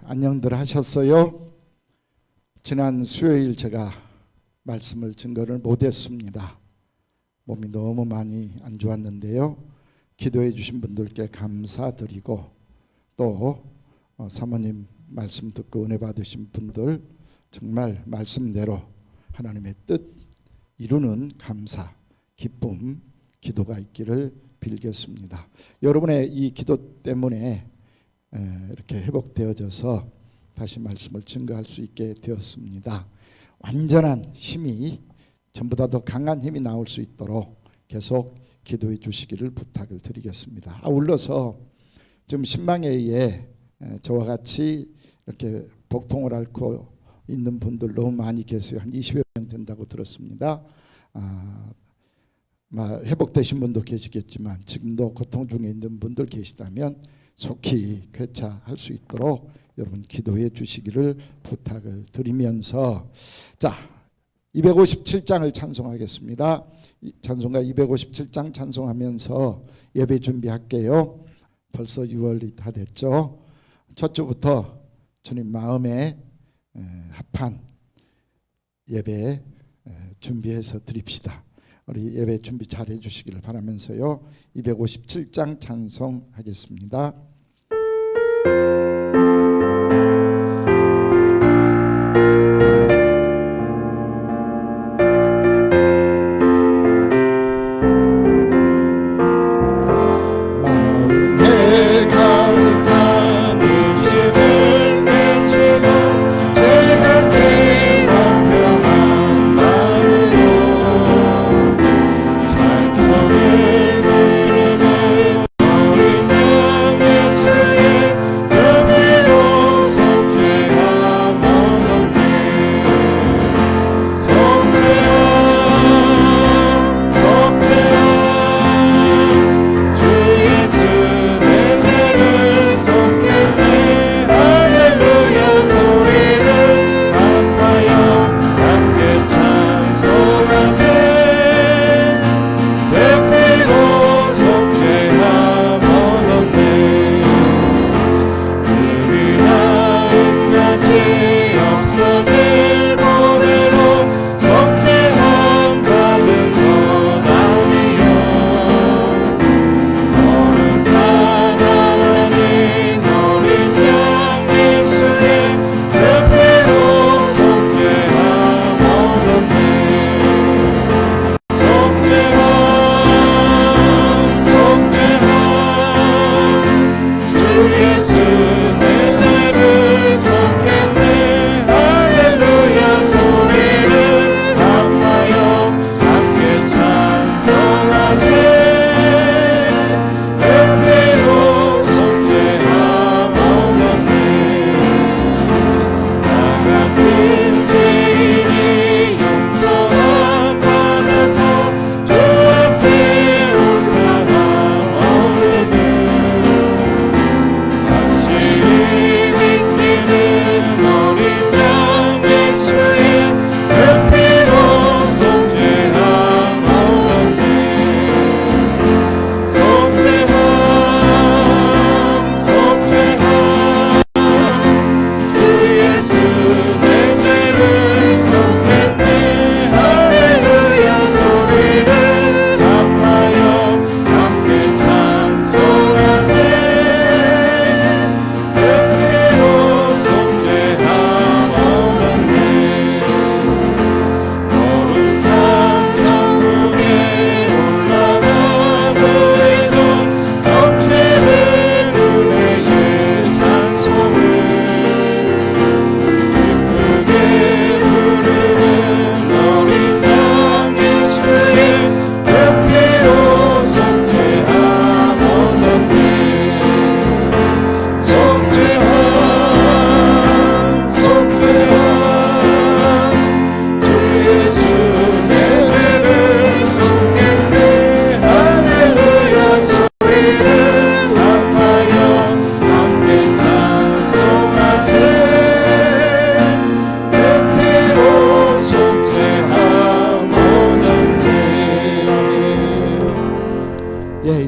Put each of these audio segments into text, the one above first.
안녕들 하셨어요? 지난 수요일 제가 말씀을 증거를 못했습니다. 몸이 너무 많이 안 좋았는데요. 기도해 주신 분들께 감사드리고 또 사모님 말씀 듣고 은혜 받으신 분들 정말 말씀대로 하나님의 뜻 이루는 감사, 기쁨, 기도가 있기를 빌겠습니다. 여러분의 이 기도 때문에 이렇게 회복되어져서 다시 말씀을 증거할 수 있게 되었습니다. 완전한 힘이 전보다 더 강한 힘이 나올 수 있도록 계속 기도해 주시기를 부탁을 드리겠습니다. 아울러서 지금 신망에 의해 저와 같이 이렇게 복통을 앓고 있는 분들 너무 많이 계세요. 한 20여 명 된다고 들었습니다. 회복되신 분도 계시겠지만 지금도 고통 중에 있는 분들 계시다면 속히 쾌차할 수 있도록 여러분 기도해 주시기를 부탁을 드리면서 257장을 찬송하겠습니다. 찬송가 257장 찬송하면서 예배 준비할게요. 벌써 6월이 다 됐죠. 첫 주부터 주님 마음에 합한 예배 준비해서 드립시다. 우리 예배 준비 잘 해주시기를 바라면서요. 257장 찬송하겠습니다.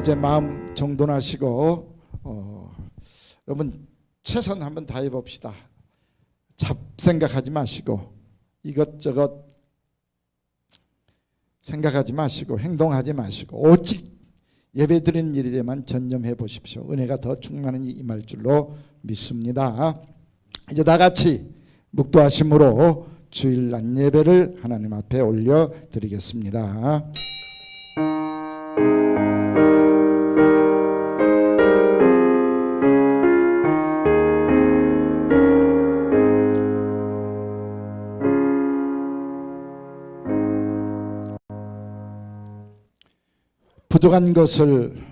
이제 마음 정돈하시고 여러분 최선 한번 다해 봅시다. 잡생각하지 마시고 이것저것 생각하지 마시고 행동하지 마시고 오직 예배드리는 일에만 전념해 보십시오. 은혜가 더 충만히 임할 줄로 믿습니다. 이제 다 같이 묵도하심으로 주일 낮 예배를 하나님 앞에 올려드리겠습니다. 부족한 것을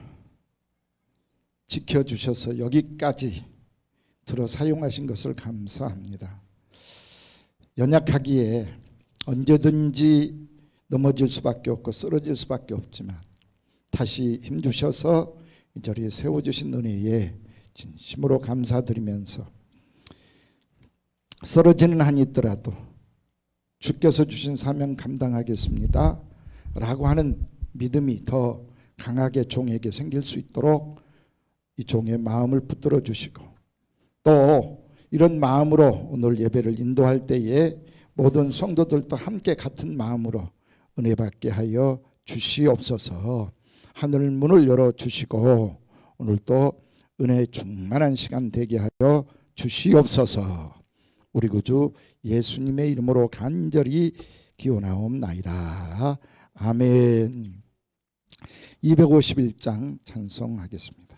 지켜주셔서 여기까지 들어 사용하신 것을 감사합니다. 연약하기에 언제든지 넘어질 수밖에 없고 쓰러질 수밖에 없지만 다시 힘주셔서 이 자리에 세워주신 은혜에 진심으로 감사드리면서 쓰러지는 한이 있더라도 주께서 주신 사명 감당하겠습니다 라고 하는 믿음이 더 강하게 종에게 생길 수 있도록 이 종의 마음을 붙들어 주시고 또 이런 마음으로 오늘 예배를 인도할 때에 모든 성도들도 함께 같은 마음으로 은혜 받게 하여 주시옵소서. 하늘 문을 열어주시고 오늘도 은혜 충만한 시간 되게 하여 주시옵소서. 우리 구주 예수님의 이름으로 간절히 기원하옵나이다. 아멘. 251장 찬송하겠습니다.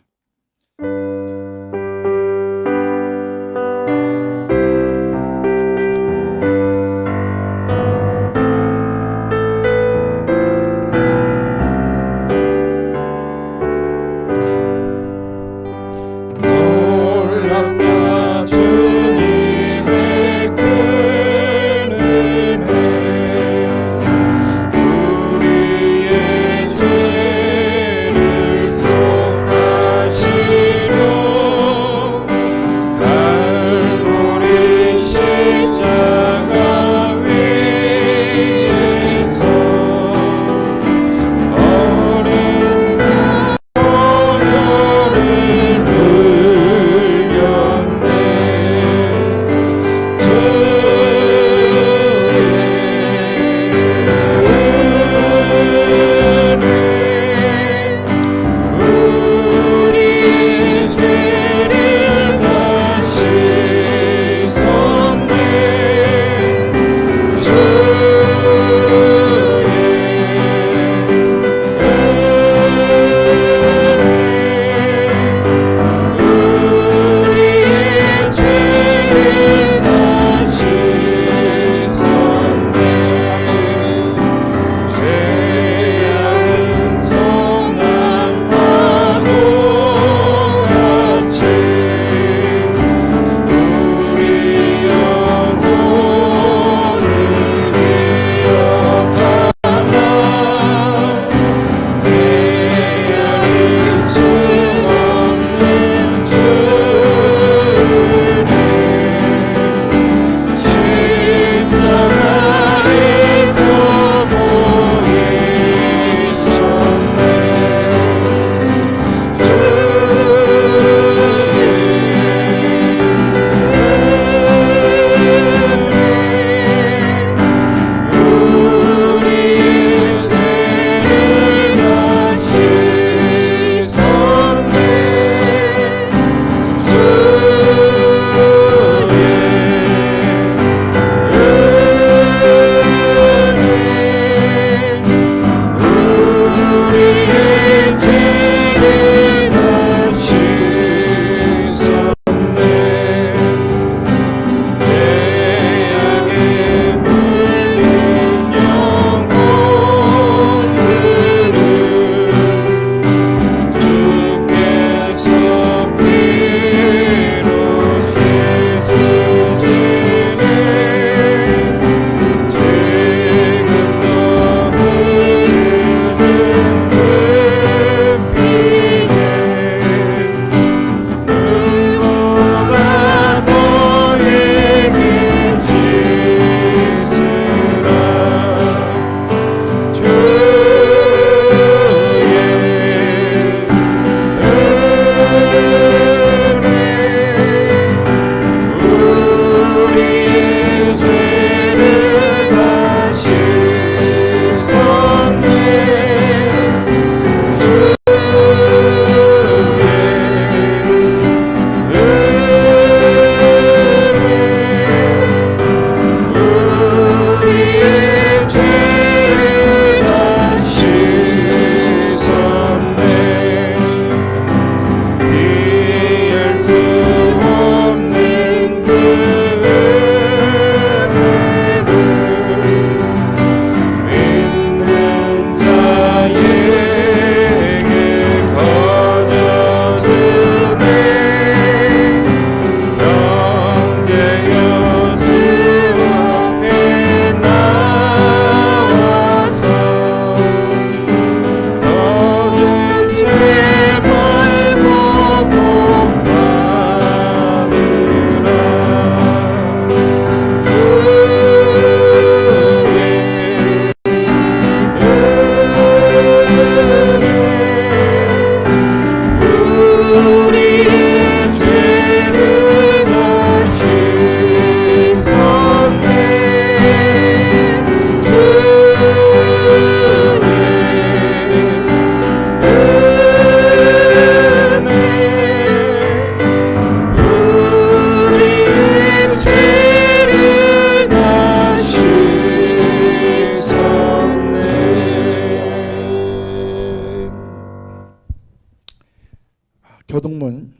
교동문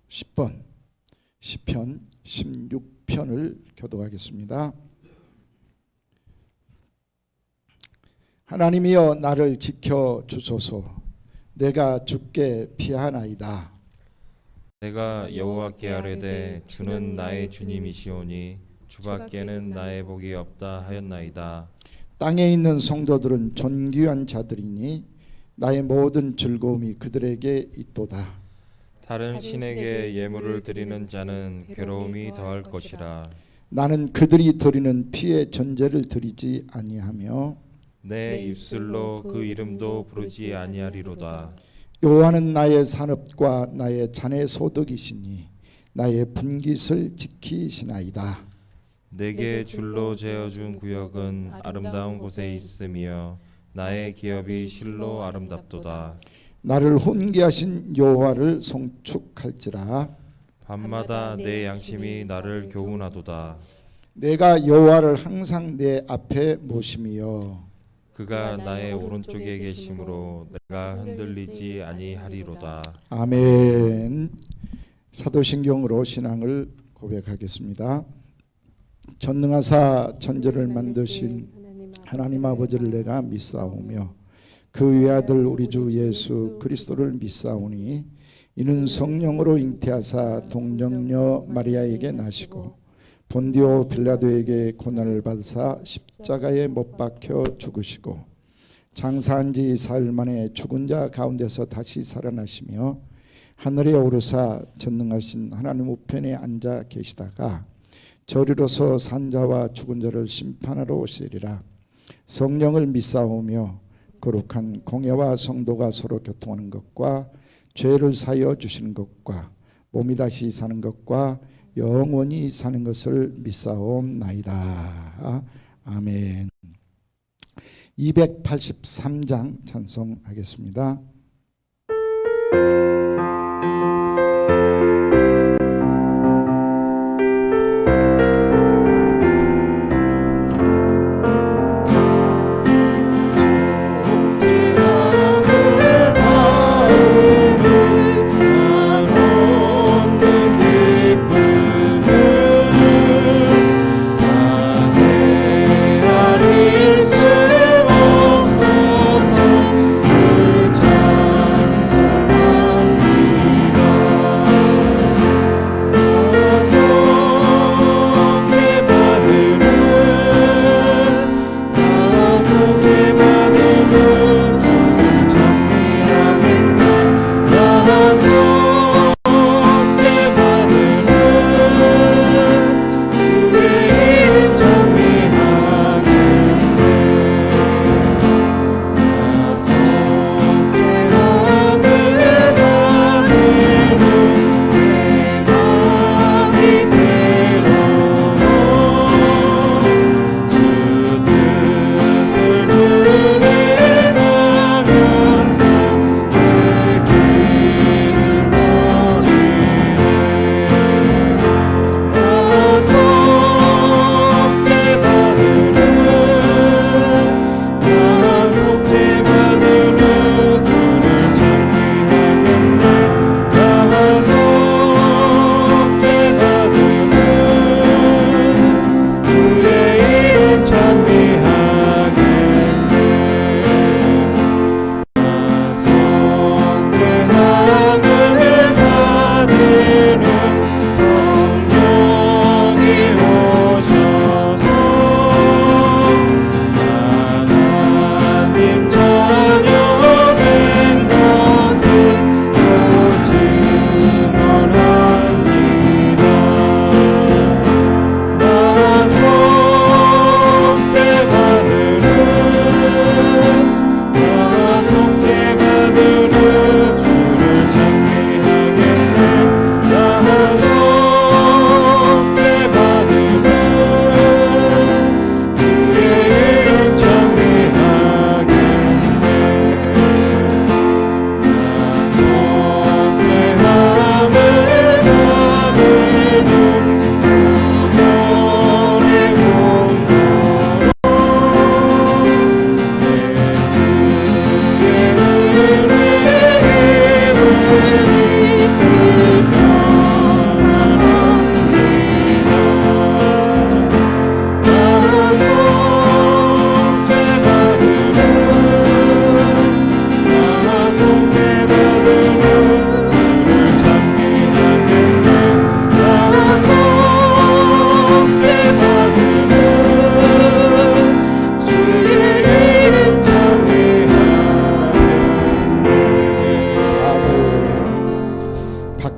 10번 시편 16편을 교독하겠습니다. 하나님이여 나를 지켜 주소서. 내가 주께 피하나이다. 내가 여호와께 아뢰되 주는 나의 주님이시오니 주밖에는 나의 복이 없다 하였나이다. 땅에 있는 성도들은 존귀한 자들이니 나의 모든 즐거움이 그들에게 있도다. 다른 신에게 예물을 드리는 자는 괴로움이 더할 것이라. 나는 그들이 드리는 피의 전제를 드리지 아니하며 내 입술로 그 이름도 부르지 아니하리로다. 여호와는 나의 산업과 나의 자네 소득이시니 나의 분깃을 지키시나이다. 내게 줄로 재어준 구역은 아름다운 곳에 있으며 나의 기업이 실로 아름답도다. 나를 훈계하신 여호와를 송축할지라. 밤마다 내 양심이 나를 교훈하도다. 내가 여호와를 항상 내 앞에 모심이여 그가 나의 오른쪽에 계심으로 내가 흔들리지 아니하리로다. 아멘. 사도신경으로 신앙을 고백하겠습니다. 전능하사 천지를 만드신 하나님 아버지를 내가 믿사오며 그 외아들 우리 주 예수 그리스도를 믿사오니 이는 성령으로 잉태하사 동정녀 마리아에게 나시고 본디오 빌라도에게 고난을 받으사 십자가에 못 박혀 죽으시고 장사한 지 사흘 만에 죽은 자 가운데서 다시 살아나시며 하늘에 오르사 전능하신 하나님 우편에 앉아 계시다가 저리로서 산자와 죽은 자를 심판하러 오시리라. 성령을 믿사오며 거룩한 공예와 성도가 서로 교통하는 것과 죄를 사하여 주시는 것과 몸이 다시 사는 것과 영원히 사는 것을 믿사옵나이다. 아멘. 283장 찬송하겠습니다.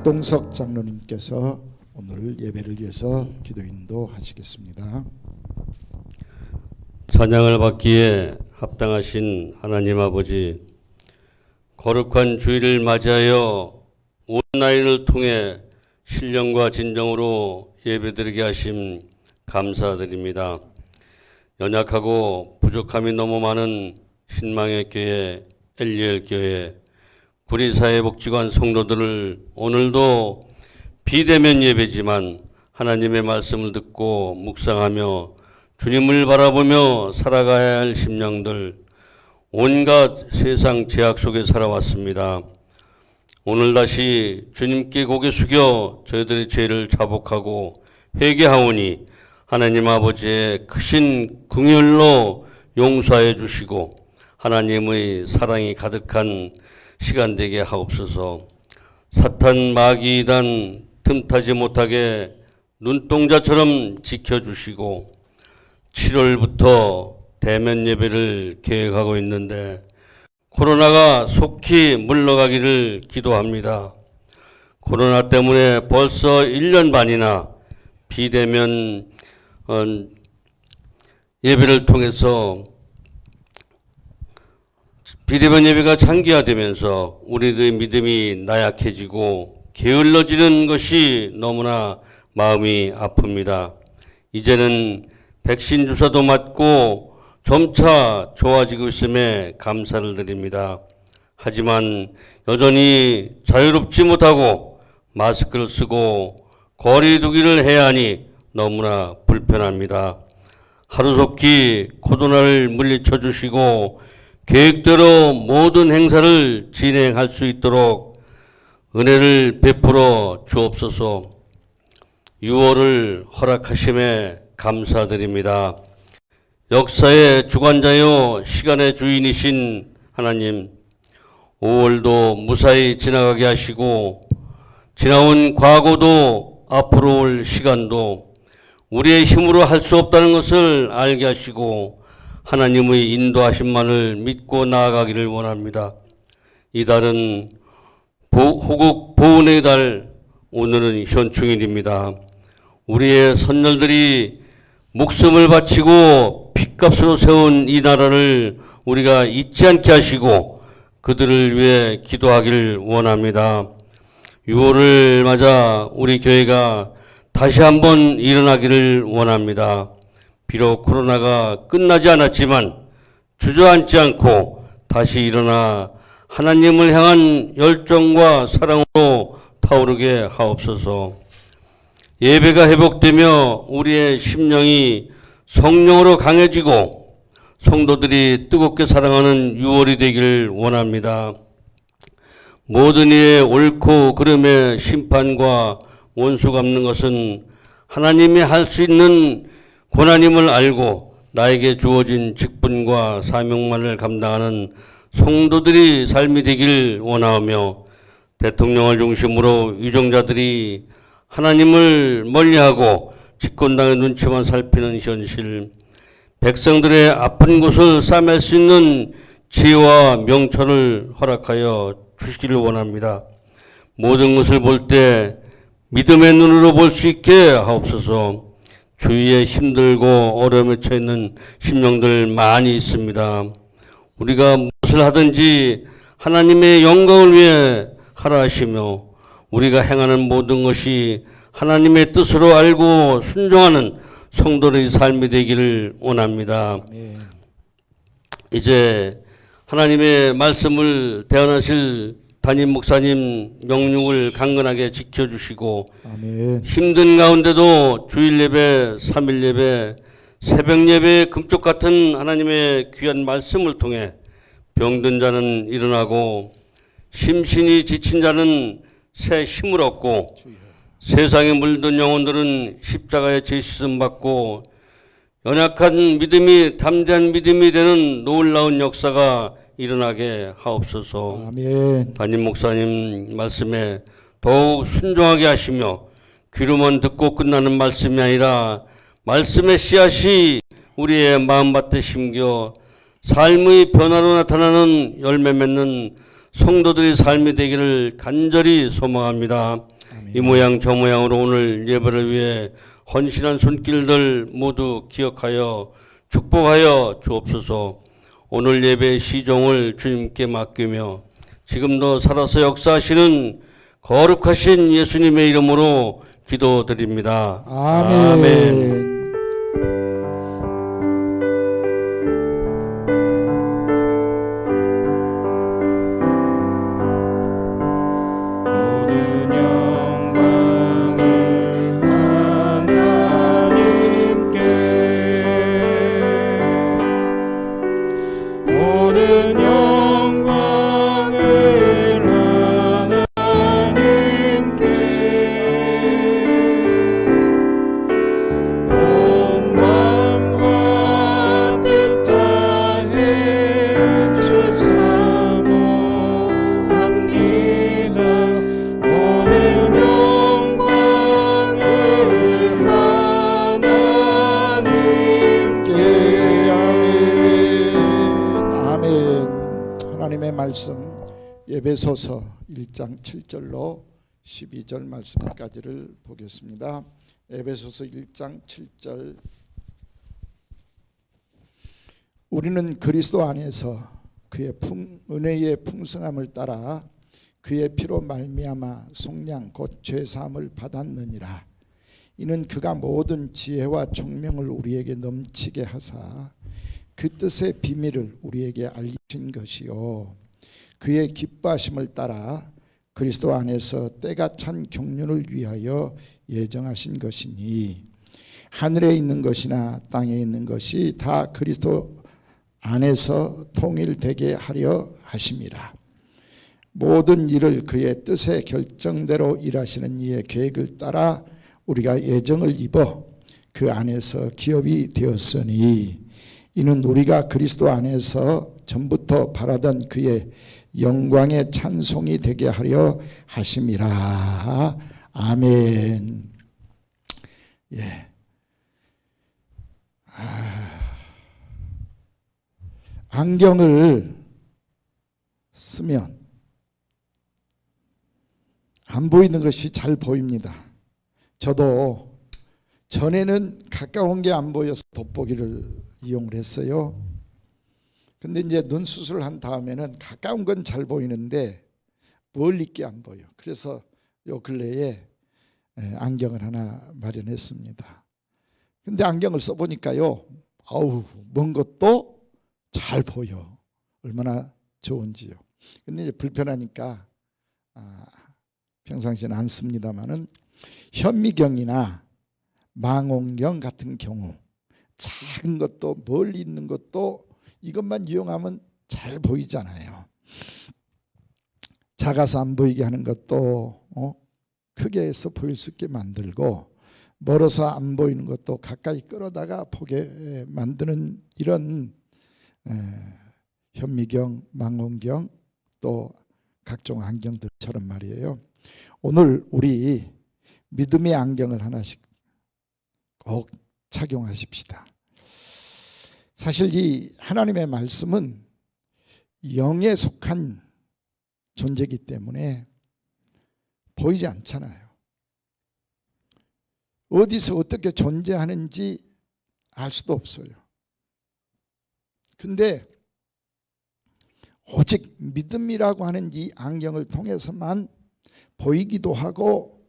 박동석 장로님께서 오늘 예배를 위해서 기도 인도하시겠습니다. 찬양을 받기에 합당하신 하나님 아버지, 거룩한 주일을 맞이하여 온라인을 통해 신령과 진정으로 예배드리게 하심 감사드립니다. 연약하고 부족함이 너무 많은 신망의 교회, 엘리엘 교회, 구리사회복지관 성도들을 오늘도 비대면 예배지만 하나님의 말씀을 듣고 묵상하며 주님을 바라보며 살아가야 할 심령들, 온갖 세상 제약 속에 살아왔습니다. 오늘 다시 주님께 고개 숙여 저희들의 죄를 자복하고 회개하오니 하나님 아버지의 크신 긍휼로 용서해 주시고 하나님의 사랑이 가득한 시간 되게 하옵소서. 사탄 마귀단 틈타지 못하게 눈동자처럼 지켜주시고 7월부터 대면 예배를 계획하고 있는데 코로나가 속히 물러가기를 기도합니다. 코로나 때문에 벌써 1년 반이나 비대면 예배를 통해서 비대면 예배가 장기화되면서 우리들의 믿음이 나약해지고 게을러지는 것이 너무나 마음이 아픕니다. 이제는 백신 주사도 맞고 점차 좋아지고 있음에 감사를 드립니다. 하지만 여전히 자유롭지 못하고 마스크를 쓰고 거리 두기를 해야 하니 너무나 불편합니다. 하루속히 코로나를 물리쳐 주시고 계획대로 모든 행사를 진행할 수 있도록 은혜를 베풀어 주옵소서. 6월을 허락하심에 감사드립니다. 역사의 주관자요 시간의 주인이신 하나님, 5월도 무사히 지나가게 하시고 지나온 과거도 앞으로 올 시간도 우리의 힘으로 할 수 없다는 것을 알게 하시고 하나님의 인도하심만을 믿고 나아가기를 원합니다. 이달은 호국 보훈의 달, 오늘은 현충일입니다. 우리의 선열들이 목숨을 바치고 핏값으로 세운 이 나라를 우리가 잊지 않게 하시고 그들을 위해 기도하기를 원합니다. 6월을 맞아 우리 교회가 다시 한번 일어나기를 원합니다. 비록 코로나가 끝나지 않았지만 주저앉지 않고 다시 일어나 하나님을 향한 열정과 사랑으로 타오르게 하옵소서. 예배가 회복되며 우리의 심령이 성령으로 강해지고 성도들이 뜨겁게 사랑하는 6월이 되기를 원합니다. 모든 이의 옳고 그름의 심판과 원수 갚는 것은 하나님이 할 수 있는 고난임을 알고 나에게 주어진 직분과 사명만을 감당하는 성도들이 삶이 되길 원하며 대통령을 중심으로 유정자들이 하나님을 멀리하고 집권당의 눈치만 살피는 현실, 백성들의 아픈 곳을 싸맬 수 있는 지혜와 명철을 허락하여 주시기를 원합니다. 모든 것을 볼 때 믿음의 눈으로 볼 수 있게 하옵소서. 주위에 힘들고 어려움에 처해 있는 심령들 많이 있습니다. 우리가 무엇을 하든지 하나님의 영광을 위해 하라 하시며 우리가 행하는 모든 것이 하나님의 뜻으로 알고 순종하는 성도의 삶이 되기를 원합니다. 아멘. 이제 하나님의 말씀을 대언하실 담임 목사님 영육을 강건하게 지켜주시고 아멘. 힘든 가운데도 주일 예배, 3일 예배, 새벽 예배의 금쪽 같은 하나님의 귀한 말씀을 통해 병든 자는 일어나고 심신이 지친 자는 새 힘을 얻고 세상에 물든 영혼들은 십자가의 죄시씀 받고 연약한 믿음이 담대한 믿음이 되는 놀라운 역사가 일어나게 하옵소서. 아멘. 담임 목사님 말씀에 더욱 순종하게 하시며 귀로만 듣고 끝나는 말씀이 아니라 말씀의 씨앗이 우리의 마음밭에 심겨 삶의 변화로 나타나는 열매 맺는 성도들의 삶이 되기를 간절히 소망합니다. 아멘. 이 모양 저 모양으로 오늘 예배를 위해 헌신한 손길들 모두 기억하여 축복하여 주옵소서. 오늘 예배 시종을 주님께 맡기며 지금도 살아서 역사하시는 거룩하신 예수님의 이름으로 기도드립니다. 아멘. 모든 영광을 하나님께 모든 영광을 하나님께 온 마음과 뜻 다해 주사모합니다. 모든 영광을 하나님께. 아멘. 하나님의 말씀 에베소서 1장 7절로 12절 말씀까지를 보겠습니다. 에베소서 1장 7절. 우리는 그리스도 안에서 그의 은혜의 풍성함을 따라 그의 피로 말미암아 속량 곧 죄사함을 받았느니라. 이는 그가 모든 지혜와 총명을 우리에게 넘치게 하사 그 뜻의 비밀을 우리에게 알리신 것이요 그의 기뻐하심을 따라 그리스도 안에서 때가 찬 경륜을 위하여 예정하신 것이니 하늘에 있는 것이나 땅에 있는 것이 다 그리스도 안에서 통일되게 하려 하심이라. 모든 일을 그의 뜻의 결정대로 일하시는 이의 계획을 따라 우리가 예정을 입어 그 안에서 기업이 되었으니 이는 우리가 그리스도 안에서 전부터 바라던 그의 영광의 찬송이 되게 하려 하심이라. 아멘. 예. 안경을 쓰면 안 보이는 것이 잘 보입니다. 저도 전에는 가까운 게 안 보여서 돋보기를 이용을 했어요. 근데 이제 눈 수술을 한 다음에는 가까운 건 잘 보이는데 멀리 게 안 보여. 그래서 요 근래에 안경을 하나 마련했습니다. 근데 안경을 써보니까요, 아우, 먼 것도 잘 보여. 얼마나 좋은지요. 근데 이제 불편하니까 평상시에는 안 씁니다만은 현미경이나 망원경 같은 경우 작은 것도 멀리 있는 것도 이것만 이용하면 잘 보이잖아요. 작아서 안 보이게 하는 것도 크게 해서 보일 수 있게 만들고 멀어서 안 보이는 것도 가까이 끌어다가 보게 만드는 이런 현미경, 망원경 또 각종 안경들처럼 말이에요. 오늘 우리 믿음의 안경을 하나씩 꼭 착용하십시다. 사실 이 하나님의 말씀은 영에 속한 존재이기 때문에 보이지 않잖아요. 어디서 어떻게 존재하는지 알 수도 없어요. 근데 오직 믿음이라고 하는 이 안경을 통해서만 보이기도 하고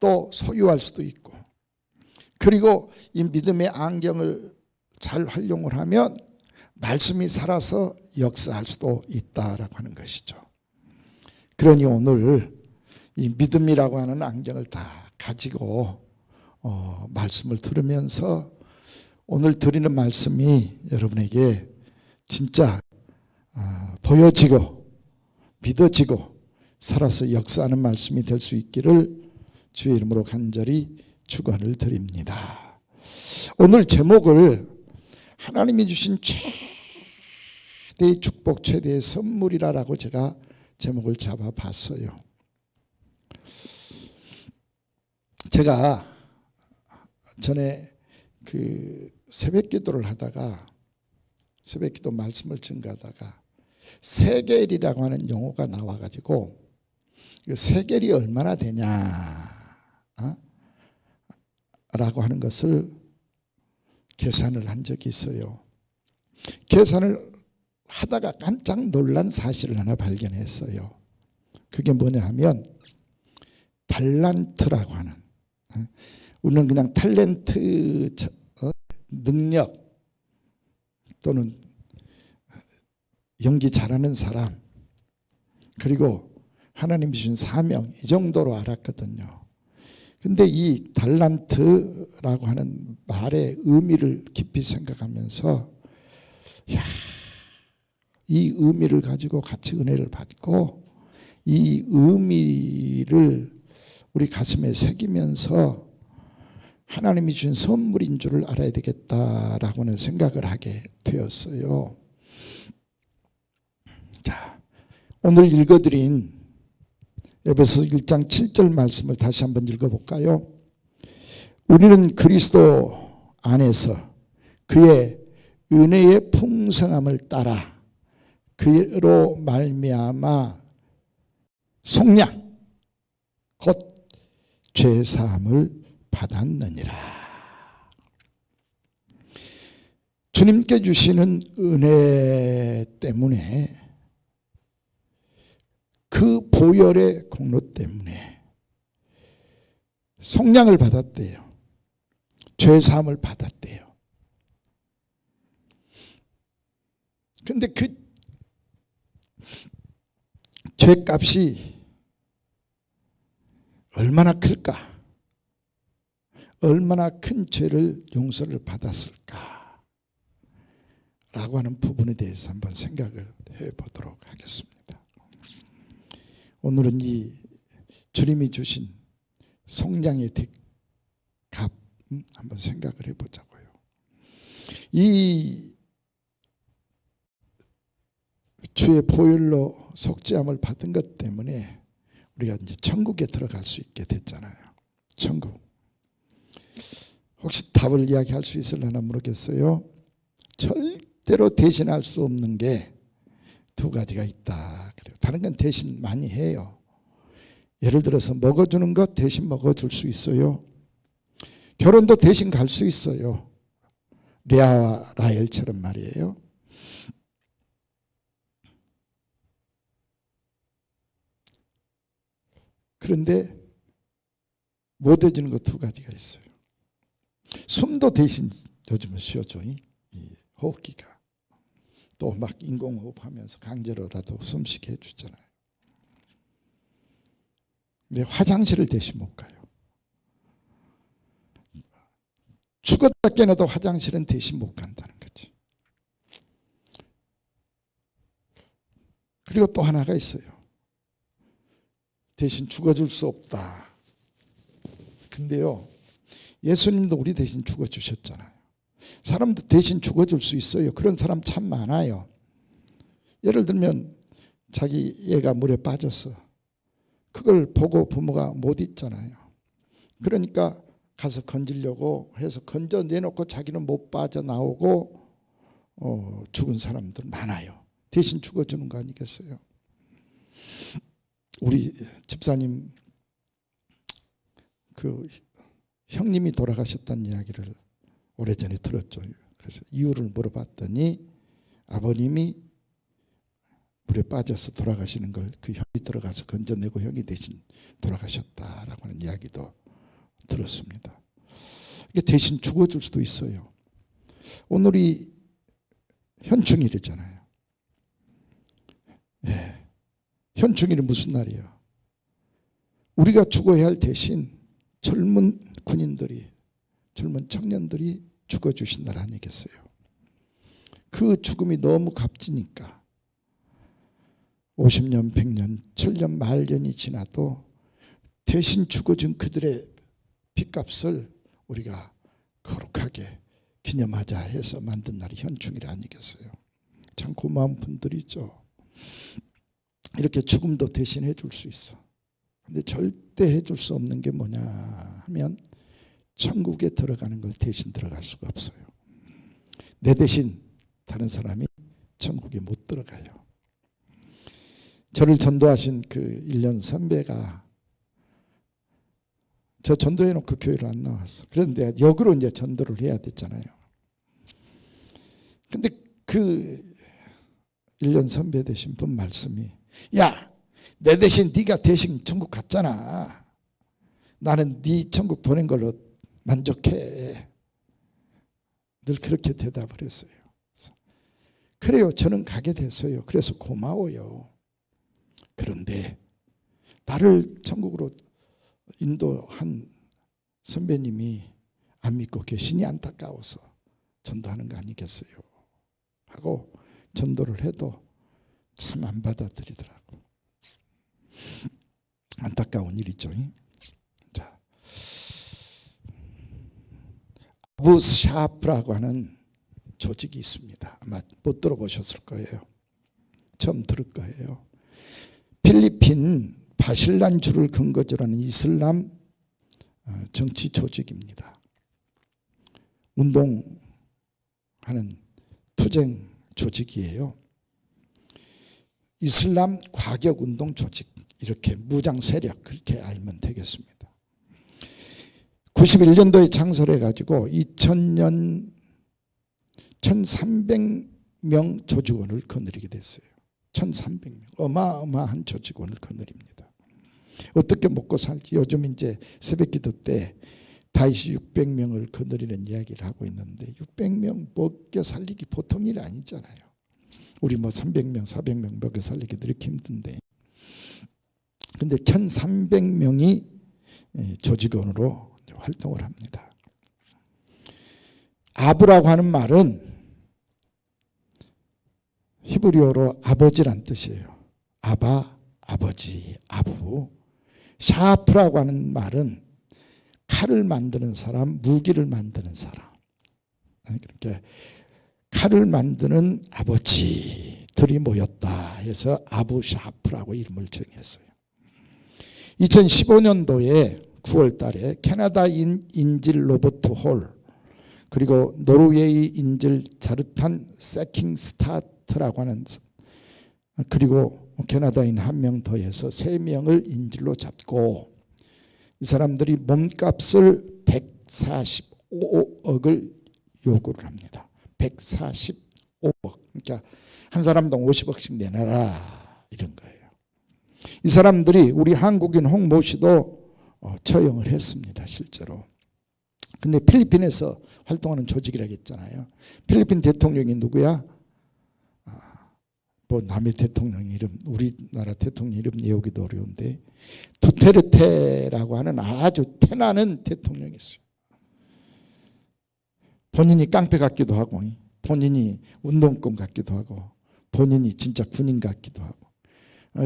또 소유할 수도 있고, 그리고 이 믿음의 안경을 잘 활용을 하면 말씀이 살아서 역사할 수도 있다라고 하는 것이죠. 그러니 오늘 이 믿음이라고 하는 안경을 다 가지고 말씀을 들으면서 오늘 드리는 말씀이 여러분에게 진짜 보여지고 믿어지고 살아서 역사하는 말씀이 될 수 있기를 주의 이름으로 간절히 축원을 드립니다. 오늘 제목을 하나님이 주신 최대의 축복, 최대의 선물이라고 제가 제목을 잡아봤어요. 제가 전에 그 새벽기도를 하다가 새벽기도 말씀을 증거하다가 세겔이라고 하는 용어가 나와가지고 세겔이 얼마나 되냐 라고 하는 것을 계산을 한 적이 있어요. 계산을 하다가 깜짝 놀란 사실을 하나 발견했어요. 그게 뭐냐 하면 달란트라고 하는, 우리는 그냥 탤런트, 능력 또는 연기 잘하는 사람, 그리고 하나님이 주신 사명, 이 정도로 알았거든요. 근데 이 달란트라고 하는 말의 의미를 깊이 생각하면서 이 의미를 가지고 같이 은혜를 받고 이 의미를 우리 가슴에 새기면서 하나님이 주신 선물인 줄을 알아야 되겠다라고는 생각을 하게 되었어요. 자, 오늘 읽어드린 에베소 1장 7절 말씀을 다시 한번 읽어볼까요? 우리는 그리스도 안에서 그의 은혜의 풍성함을 따라 그로 말미암아 속량 곧 죄사함을 받았느니라. 주님께 주시는 은혜 때문에, 그 보혈의 공로 때문에 속량을 받았대요. 죄사함을 받았대요. 그런데 그 죄값이 얼마나 클까? 얼마나 큰 죄를 용서를 받았을까? 라고 하는 부분에 대해서 한번 생각을 해보도록 하겠습니다. 오늘은 이 주님이 주신 속량의 값 한번 생각을 해보자고요. 이 주의 보혈로 속죄함을 받은 것 때문에 우리가 이제 천국에 들어갈 수 있게 됐잖아요. 천국. 혹시 답을 이야기할 수 있으려나 모르겠어요. 절대로 대신할 수 없는 게 두 가지가 있다. 그래요. 다른 건 대신 많이 해요. 예를 들어서 먹어주는 것 대신 먹어줄 수 있어요. 결혼도 대신 갈 수 있어요. 레아와 라헬처럼 말이에요. 그런데 못 해주는 것 두 가지가 있어요. 숨도 대신 요즘은 쉬어줘. 이 호흡기가. 또 막 인공호흡하면서 강제로라도 숨쉬게 해주잖아요. 근데 화장실을 대신 못 가요. 죽었다 깨어나도 화장실은 대신 못 간다는 거지. 그리고 또 하나가 있어요. 대신 죽어줄 수 없다. 근데요, 예수님도 우리 대신 죽어주셨잖아요. 사람도 대신 죽어줄 수 있어요. 그런 사람 참 많아요. 예를 들면 자기 애가 물에 빠졌어. 그걸 보고 부모가 못 있잖아요. 그러니까 가서 건지려고 해서 건져내놓고 자기는 못 빠져나오고 죽은 사람들 많아요. 대신 죽어주는 거 아니겠어요? 우리 집사님 그 형님이 돌아가셨다는 이야기를 오래전에 들었죠. 그래서 이유를 물어봤더니 아버님이 물에 빠져서 돌아가시는 걸 그 형이 들어가서 건져내고 형이 대신 돌아가셨다라고 하는 이야기도 들었습니다. 이게 대신 죽어줄 수도 있어요. 오늘이 현충일이잖아요. 예. 현충일이 무슨 날이에요? 우리가 죽어야 할 대신 젊은 군인들이, 젊은 청년들이 죽어주신 날 아니겠어요? 그 죽음이 너무 값지니까 50년, 100년, 1000년, 말년이 지나도 대신 죽어준 그들의 핏값을 우리가 거룩하게 기념하자 해서 만든 날이 현충일 아니겠어요? 참 고마운 분들이죠. 이렇게 죽음도 대신 해줄 수 있어. 근데 절대 해줄 수 없는 게 뭐냐 하면 천국에 들어가는 걸 대신 들어갈 수가 없어요. 내 대신 다른 사람이 천국에 못 들어가요. 저를 전도하신 그 1년 선배가 저 전도해놓고 교회를 안 나왔어. 그런데 역으로 이제 전도를 해야 됐잖아요. 근데 그 1년 선배 되신 분 말씀이, 야, 내 대신 네가 대신 천국 갔잖아. 나는 네 천국 보낸 걸로 만족해. 늘 그렇게 대답을 했어요. 그래요, 저는 가게 됐어요. 그래서 고마워요. 그런데 나를 천국으로 인도한 선배님이 안 믿고 계시니 안타까워서 전도하는 거 아니겠어요 하고 전도를 해도 참 안 받아들이더라고. 안타까운 일이죠. 자, 아부샤프라고 하는 조직이 있습니다. 아마 못 들어보셨을 거예요. 처음 들을 거예요. 필리핀 바실란주를 근거지로 하는 이슬람 정치 조직입니다. 운동하는 투쟁 조직이에요. 이슬람 과격운동 조직, 이렇게 무장 세력, 그렇게 알면 되겠습니다. 91년도에 창설해 가지고 2000년 1300명 조직원을 거느리게 됐어요. 1300명. 어마어마한 조직원을 거느립니다. 어떻게 먹고 살지? 요즘 이제 새벽기도 때 다시 600명을 거느리는 이야기를 하고 있는데 600명 먹여 살리기 보통 일이 아니잖아요. 우리 뭐 300명, 400명 먹여 살리기도 이렇게 힘든데. 근데 1300명이 조직원으로 활동을 합니다. 아부라고 하는 말은 히브리어로 아버지란 뜻이에요. 아바, 아버지, 아부. 샤프라고 하는 말은 칼을 만드는 사람, 무기를 만드는 사람. 그렇게 칼을 만드는 아버지들이 모였다 해서 아부샤프라고 이름을 정했어요. 2015년도에 9월 달에 캐나다 인질 로버트 홀, 그리고 노르웨이 인질 자르탄 세킹스타트라고 하는, 그리고 캐나다인 한 명 더해서 3명을 인질로 잡고 이 사람들이 몸값을 145억을 요구를 합니다. 145억. 그러니까 한 사람당 50억씩 내놔라 이런 거예요. 이 사람들이 우리 한국인 홍모 씨도 처형을 했습니다. 실제로. 근데 필리핀에서 활동하는 조직이라고 했잖아요. 필리핀 대통령이 누구야? 뭐 남의 대통령 이름, 우리나라 대통령 이름 외우기도 어려운데 두테르테라고 하는 아주 태나는 대통령이 있어요. 본인이 깡패 같기도 하고, 본인이 운동권 같기도 하고, 본인이 진짜 군인 같기도 하고,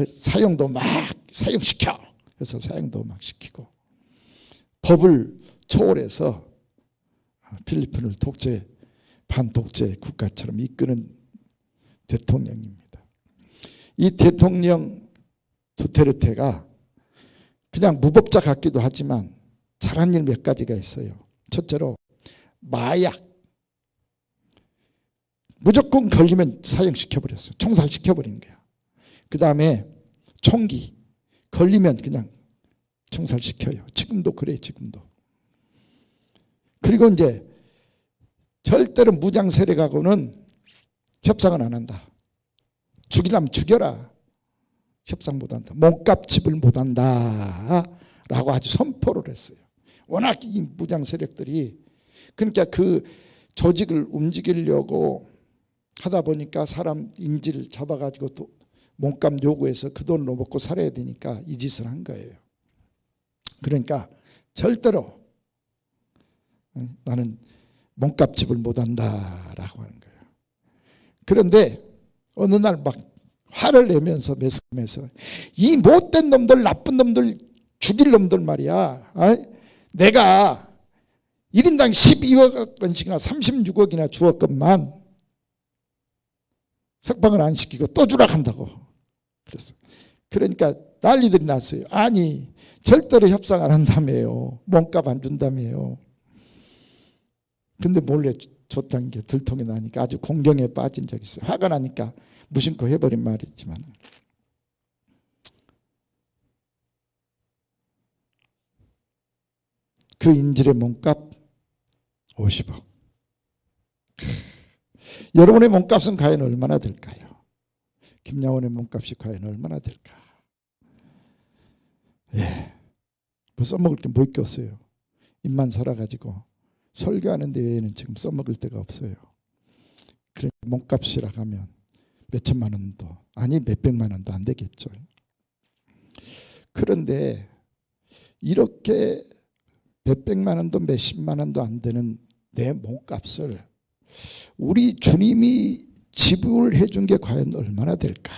사형도 막 사형시켜. 그래서 사형도 막 시키고, 법을 초월해서 필리핀을 독재, 반독재 국가처럼 이끄는 대통령입니다. 이 대통령 두테르테가 그냥 무법자 같기도 하지만 잘한 일 몇 가지가 있어요. 첫째로 마약, 무조건 걸리면 사형시켜버렸어요. 총살시켜버린 거야. 그 다음에 총기, 걸리면 그냥 총살시켜요. 지금도 그래, 지금도. 그리고 이제 절대로 무장 세력하고는 협상은 안 한다. 죽이려면 죽여라. 협상 못 한다. 몸값 지불 못 한다. 라고 아주 선포를 했어요. 워낙 이 무장 세력들이, 그러니까 그 조직을 움직이려고 하다 보니까 사람 인질 잡아가지고 또 몸값 요구해서 그 돈으로 먹고 살아야 되니까 이 짓을 한 거예요. 그러니까 절대로 나는 몸값 지불 못한다라고 하는 거예요. 그런데 어느 날 막 화를 내면서 매스컴에서 이 못된 놈들, 나쁜 놈들, 죽일 놈들 말이야. 내가 1인당 12억 원씩이나 36억이나 주었건만 석방을 안 시키고 또 주라 한다고 그랬어. 그러니까 난리들이 났어요. 아니 절대로 협상 안 한다며요. 몸값 안 준다며요. 근데 몰래 줬다는 게 들통이 나니까 아주 공경에 빠진 적이 있어요. 화가 나니까 무심코 해버린 말이지만, 그 인질의 몸값 50억. 여러분의 몸값은 과연 얼마나 될까요? 김양원의 몸값이 과연 얼마나 될까? 예, 뭐 써먹을 게 뭐 있겠어요. 입만 살아가지고 설교하는 데에는 지금 써먹을 데가 없어요. 그래 몸값이라고 하면 몇 천만 원도 아니 몇 백만 원도 안 되겠죠. 그런데 이렇게 몇 백만 원도 몇십만 원도 안 되는 내 몸값을 우리 주님이 지불해 준 게 과연 얼마나 될까?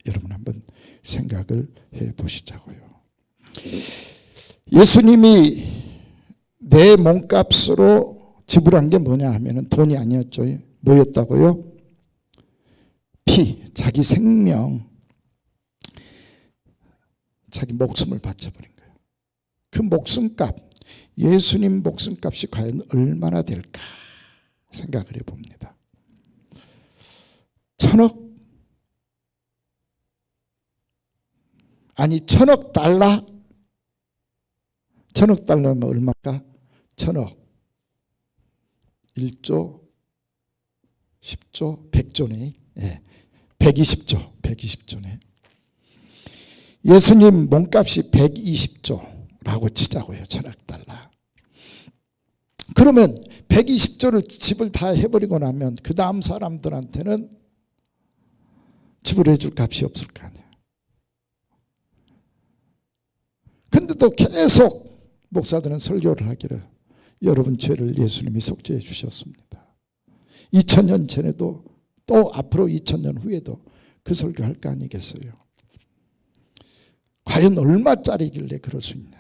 여러분 한번 생각을 해 보시자고요. 예수님이 내 몸값으로 지불한 게 뭐냐 하면은 돈이 아니었죠. 뭐였다고요? 피, 자기 생명, 자기 목숨을 바쳐버린 거예요. 그 목숨값, 예수님 목숨값이 과연 얼마나 될까 생각을 해봅니다. 1,000억? 아니 1,000억 달러? 1,000억 달러면 얼마일까? 1,000억 1조 10조 100조네. 예, 120조네. 예수님 몸값이 120조라고 치자고요. 1,000억 달러. 그러면 120조를 지불 다 해버리고 나면 그 다음 사람들한테는 지불해 줄 값이 없을 거 아니에요. 근데도 계속 목사들은 설교를 하기를 여러분 죄를 예수님이 속죄해 주셨습니다. 2000년 전에도 또 앞으로 2000년 후에도 그 설교할 거 아니겠어요. 과연 얼마짜리길래 그럴 수 있냐.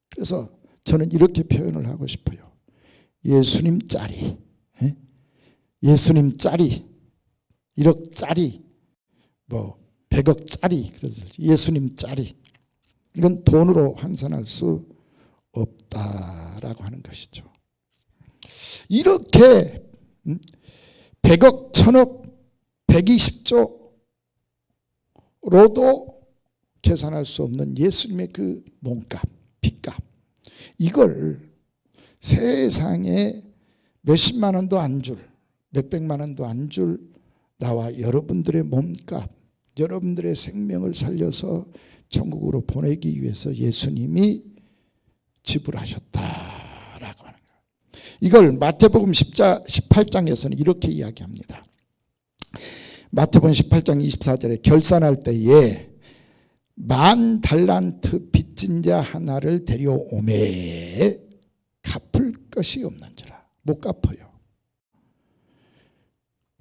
그래서 저는 이렇게 표현을 하고 싶어요. 예수님짜리, 예수님짜리, 1억짜리, 뭐 100억짜리, 그래서 예수님짜리. 이건 돈으로 환산할 수 없다라고 하는 것이죠. 이렇게 100억, 1000억, 120조로도 계산할 수 없는 예수님의 그 몸값, 빚값, 이걸 세상에 몇십만 원도 안 줄, 몇백만 원도 안 줄 나와 여러분들의 몸값, 여러분들의 생명을 살려서 천국으로 보내기 위해서 예수님이 지불하셨다라고 하는 거예요. 이걸 마태복음 18장에서는 이렇게 이야기합니다. 마태복음 18장 24절에 결산할 때에 10,000달란트 빚진 자 하나를 데려오매 갚을 것이 없는지라. 못 갚아요.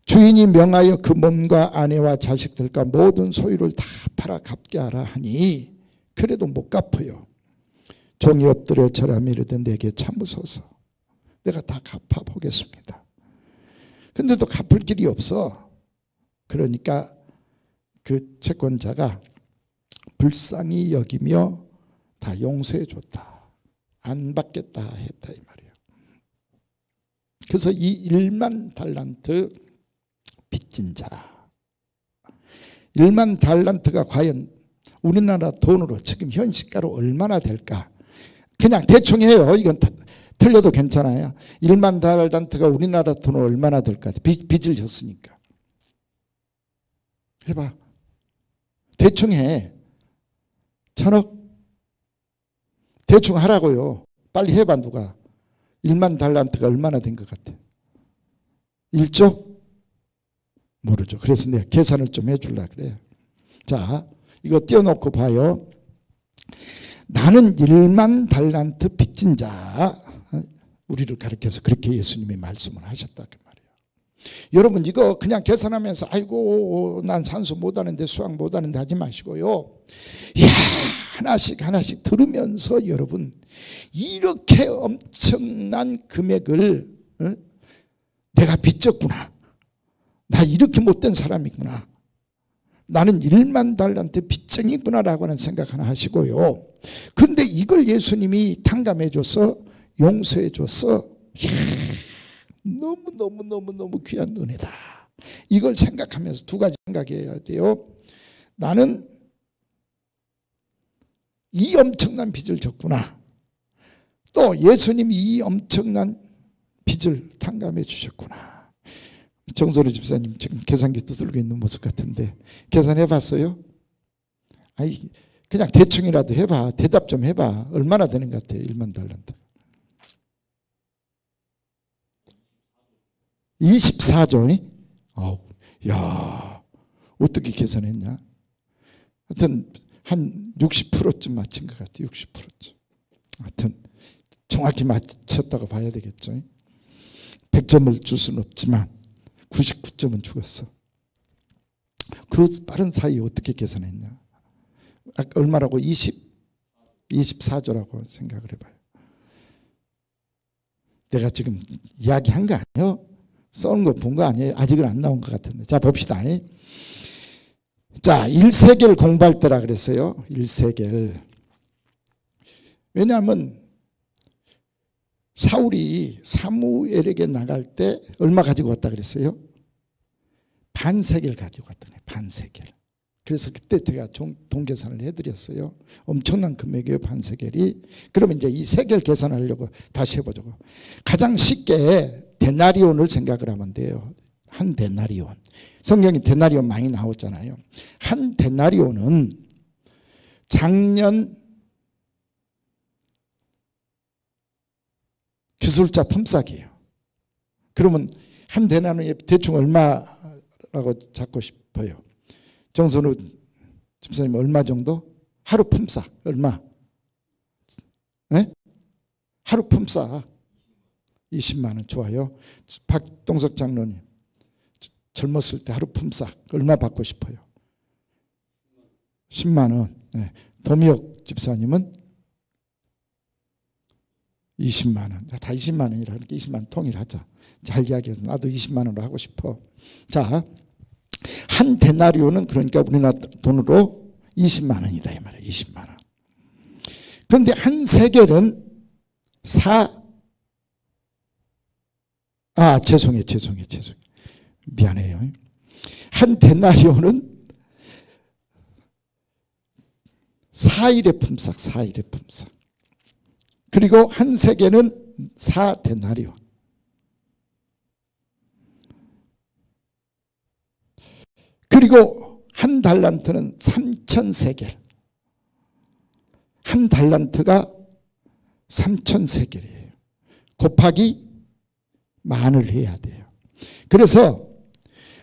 주인이 명하여 그 몸과 아내와 자식들과 모든 소유를 다 팔아 갚게 하라 하니 그래도 못 갚아요. 종이 엎드려 절하며 이르되 내게 참으소서. 내가 다 갚아보겠습니다. 근데도 갚을 길이 없어. 그러니까 그 채권자가 불쌍히 여기며 다 용서해 줬다. 안 받겠다 했다 이 말이에요. 그래서 이 10,000달란트 빚진 자, 10,000달란트가 과연 우리나라 돈으로 지금 현 시가로 얼마나 될까? 그냥 대충 해요. 이건 틀려도 괜찮아요. 10,000달란트가 우리나라 돈으로 얼마나 될까? 빚을 졌으니까. 해봐. 대충 해. 1,000억? 대충 하라고요. 빨리 해봐 누가. 10,000달란트가 얼마나 된 것 같아? 1조? 모르죠. 그래서 내가 계산을 좀 해줄라 그래. 자, 이거 띄워놓고 봐요. 나는 10,000달란트 빚진 자, 우리를 가르쳐서 그렇게 예수님이 말씀을 하셨다 그 말이에요. 여러분 이거 그냥 계산하면서 아이고 난 산수 못하는데 수학 못하는데 하지 마시고요. 이야, 하나씩 들으면서 여러분 이렇게 엄청난 금액을 내가 빚졌구나. 나 이렇게 못된 사람이구나. 나는 10,000달란트 빚쟁이구나라고 하는 생각 하나 하시고요. 그런데 이걸 예수님이 탕감해줘서 용서해줘서 너무 귀한 은혜다. 이걸 생각하면서 두 가지 생각해야 돼요. 나는 이 엄청난 빚을 졌구나. 또 예수님이 이 엄청난 빚을 탕감해 주셨구나. 정소리 집사님 지금 계산기 두들고 있는 모습 같은데 계산해 봤어요? 아니 그냥 대충이라도 해봐. 대답 좀 해봐. 얼마나 되는 것 같아요? 1만 달란트. 24조. 아우, 야, 어떻게 계산했냐? 하여튼 한 60%쯤 맞힌 것 같아요. 60%쯤. 하여튼 정확히 맞췄다고 봐야 되겠죠. 100점을 줄 수는 없지만 99점은 죽었어. 그 빠른 사이에 어떻게 계산했냐? 아까 얼마라고? 24조라고 생각을 해봐요. 내가 지금 이야기한 거 아니에요? 써는 거 본 거 아니에요? 아직은 안 나온 것 같은데. 자, 봅시다. 자, 1세겔 공부할 때라 그랬어요. 1세겔. 왜냐하면 사울이 사무엘에게 나갈 때 얼마 가지고 왔다 그랬어요? 반세겔 가지고 왔다 그래요. 반세겔. 그래서 그때 제가 동계산을 해드렸어요. 엄청난 금액이에요. 반세겔이. 그러면 이제 이 세겔 계산하려고 다시 해보자고. 가장 쉽게 데나리온을 생각을 하면 돼요. 한 데나리온. 성경에 데나리온 많이 나오잖아요. 한 데나리온은 작년 기술자 품삯이에요. 그러면 한 데나리온에 대충 얼마라고 잡고 싶어요? 정선우 집사님 얼마 정도? 하루 품삯 얼마? 네? 하루 품삯 20만 원. 좋아요. 박동석 장로님 젊었을 때 하루 품삯 얼마 받고 싶어요? 10만 원. 네. 도미옥 집사님은 20만 원. 다 20만 원이라니까 20만 원 통일하자. 잘 이야기해서 나도 20만 원으로 하고 싶어. 자, 한 데나리온은 그러니까 우리나라 돈으로 20만 원이다 이 말이에요. 20만 원. 그런데 한 세겔은 죄송해요. 미안해요. 한 데나리온은 4일의 품삯, 4일의 품삯. 그리고 한 세겔은 4데나리온. 그리고 한 달란트는 3,000세겔. 한 달란트가 3,000세겔이에요. 곱하기 만을 해야 돼요. 그래서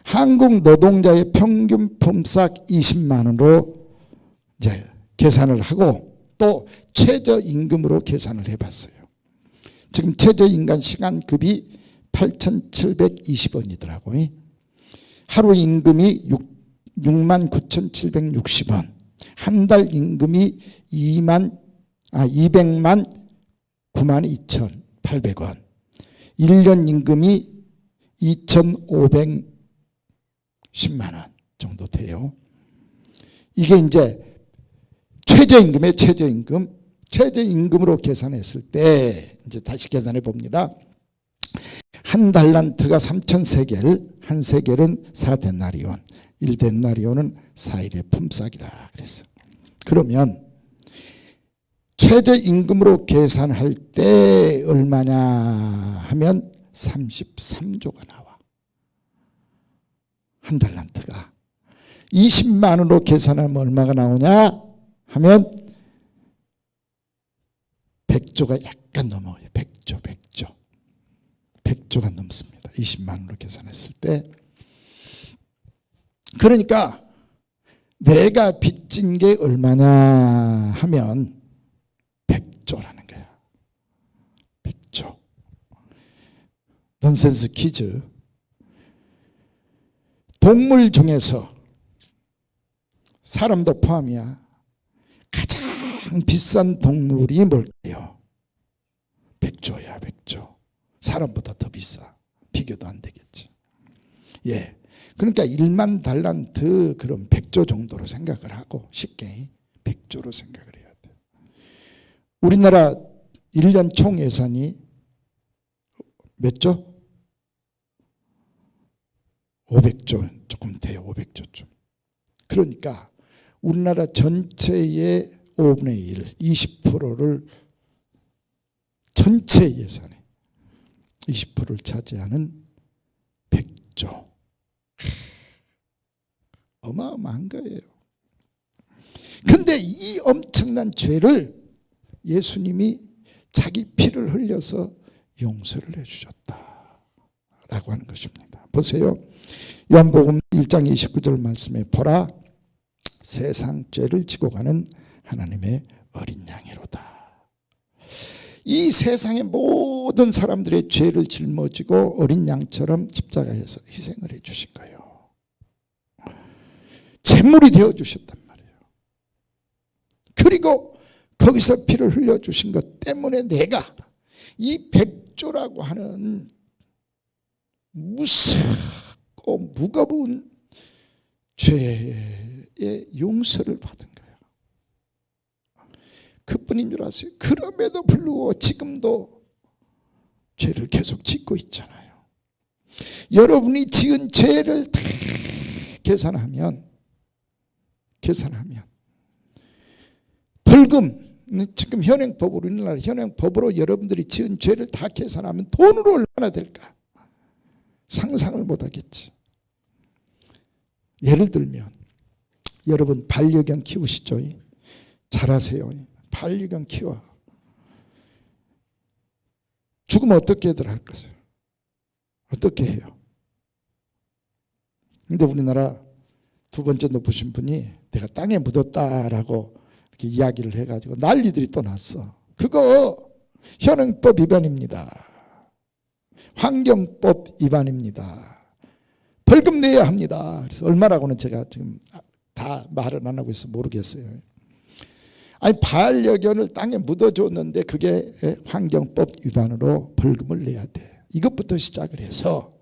한국 노동자의 평균 품삯 20만 원으로 이제 계산을 하고 또 최저임금으로 계산을 해봤어요. 지금 최저임금 시간급이 8,720원이더라고요. 하루 임금이 69,760원. 한 달 임금이 200만 92,800원. 1년 임금이 2,510만 원 정도 돼요. 이게 이제 최저임금의 최저임금. 최저임금으로 계산했을 때 이제 다시 계산해 봅니다. 한 달란트가 3,000세겔, 한 세겔은 4데나리온, 1데나리온은 4일의 품삯이라 그랬어. 그러면 최저임금으로 계산할 때 얼마냐 하면 33조가 나와. 한 달란트가. 20만 원으로 계산하면 얼마가 나오냐 하면 100조가 약간 넘어요. 100조가 넘습니다. 20만 원으로 계산했을 때. 그러니까 내가 빚진 게 얼마냐 하면 100조라는 거야. 100조. 넌센스 퀴즈. 동물 중에서 사람도 포함이야. 가장 비싼 동물이 뭘까요? 100조야, 100조. 사람보다 더 비싸. 비교도 안 되겠지. 예. 그러니까 1만 달란트 그럼 100조 정도로 생각을 하고 쉽게 100조로 생각을 해야 돼. 우리나라 1년 총 예산이 몇 조? 500조 조금 돼요. 500조 좀. 그러니까 우리나라 전체의 5분의 1, 20%를 전체 예산의 20%를 차지하는 백조. 어마어마한 거예요. 근데 이 엄청난 죄를 예수님이 자기 피를 흘려서 용서를 해주셨다라고 하는 것입니다. 보세요. 요한복음 1장 29절 말씀에 보라 세상 죄를 지고 가는 하나님의 어린 양이로다. 이 세상의 모든 사람들의 죄를 짊어지고 어린 양처럼 십자가에서 희생을 해주신 거예요. 제물이 되어주셨단 말이에요. 그리고 거기서 피를 흘려주신 것 때문에 내가 이 백조라고 하는 무섭고 무거운 죄의 용서를 받은 거예요. 그뿐인 줄 아세요? 그럼에도 불구하고 지금도 죄를 계속 짓고 있잖아요. 여러분이 지은 죄를 다 계산하면 벌금, 지금 현행법으로, 우리나라 현행법으로 여러분들이 지은 죄를 다 계산하면 돈으로 얼마나 될까? 상상을 못하겠지. 예를 들면 여러분 반려견 키우시죠? 잘하세요. 반려견 키워. 죽으면 어떻게들 할 것을? 어떻게 해요? 근데 우리나라 두 번째 높으신 분이 내가 땅에 묻었다라고 이렇게 이야기를 해가지고 난리들이 또 났어. 그거 현행법 위반입니다. 환경법 위반입니다. 벌금 내야 합니다. 그래서 얼마라고는 제가 지금 다 말을 안 하고 있어서 모르겠어요. 아니 반려견을 땅에 묻어줬는데 그게 환경법 위반으로 벌금을 내야 돼. 이것부터 시작을 해서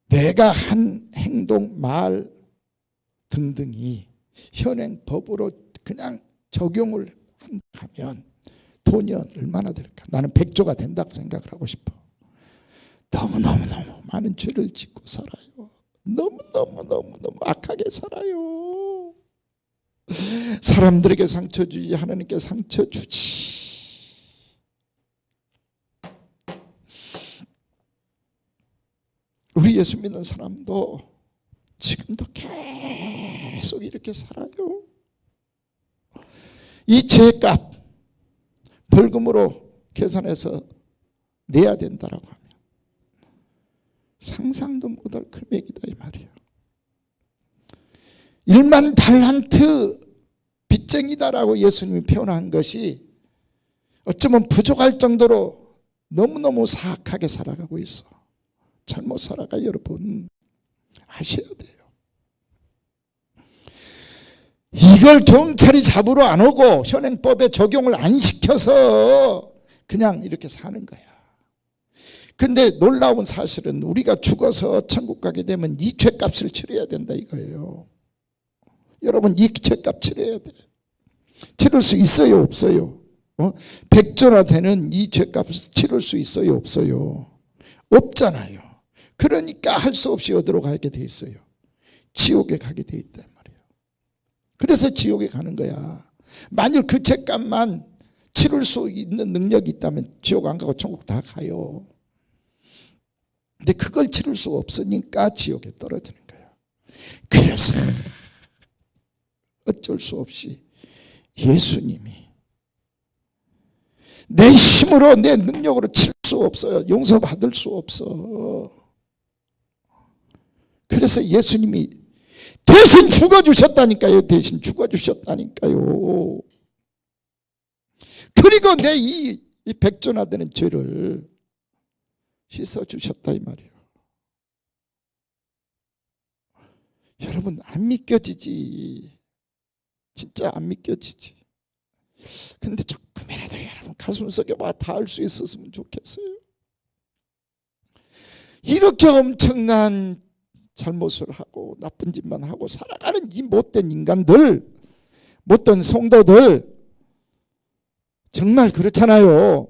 내가 한 행동, 말 등등이 현행법으로 그냥 적용을 한다면 돈이 얼마나 될까? 나는 백조가 된다고 생각을 하고 싶어. 너무너무 많은 죄를 짓고 살아요. 너무너무 악하게 살아요. 사람들에게 상처 주지 하나님께 상처 주지. 우리 예수 믿는 사람도 지금도 계속 이렇게 살아요. 이 죄값 벌금으로 계산해서 내야 된다라고 하면 상상도 못할 금액이다 이 말이에요. 1만 달란트 빚쟁이다라고 예수님이 표현한 것이 어쩌면 부족할 정도로 너무너무 사악하게 살아가고 있어. 잘못 살아가 여러분 아셔야 돼요. 이걸 경찰이 잡으러 안 오고 현행법에 적용을 안 시켜서 그냥 이렇게 사는 거야. 근데 놀라운 사실은 우리가 죽어서 천국 가게 되면 이 죄값을 치러야 된다 이거예요. 여러분 이 죄값 치러야 돼. 치를 수 있어요 없어요? 백조나 되는 이 죄값을 치를 수 있어요 없어요? 없잖아요. 그러니까 할 수 없이 어디로 가게 돼 있어요? 지옥에 가게 돼 있단 말이에요. 그래서 지옥에 가는 거야. 만일 그 죄값만 치를 수 있는 능력이 있다면 지옥 안 가고 천국 다 가요. 근데 그걸 치를 수 없으니까 지옥에 떨어지는 거예요. 그래서 어쩔 수 없이 예수님이 내 힘으로 내 능력으로 칠 수 없어요. 용서받을 수 없어. 그래서 예수님이 대신 죽어주셨다니까요. 대신 죽어주셨다니까요. 그리고 내 이 백조나 되는 죄를 씻어주셨다 이 말이에요. 여러분 안 믿겨지지. 진짜 안 믿겨지지. 근데 조금이라도 여러분 가슴속에 와 닿을 수 있었으면 좋겠어요. 이렇게 엄청난 잘못을 하고 나쁜 짓만 하고 살아가는 이 못된 인간들, 못된 성도들 정말 그렇잖아요.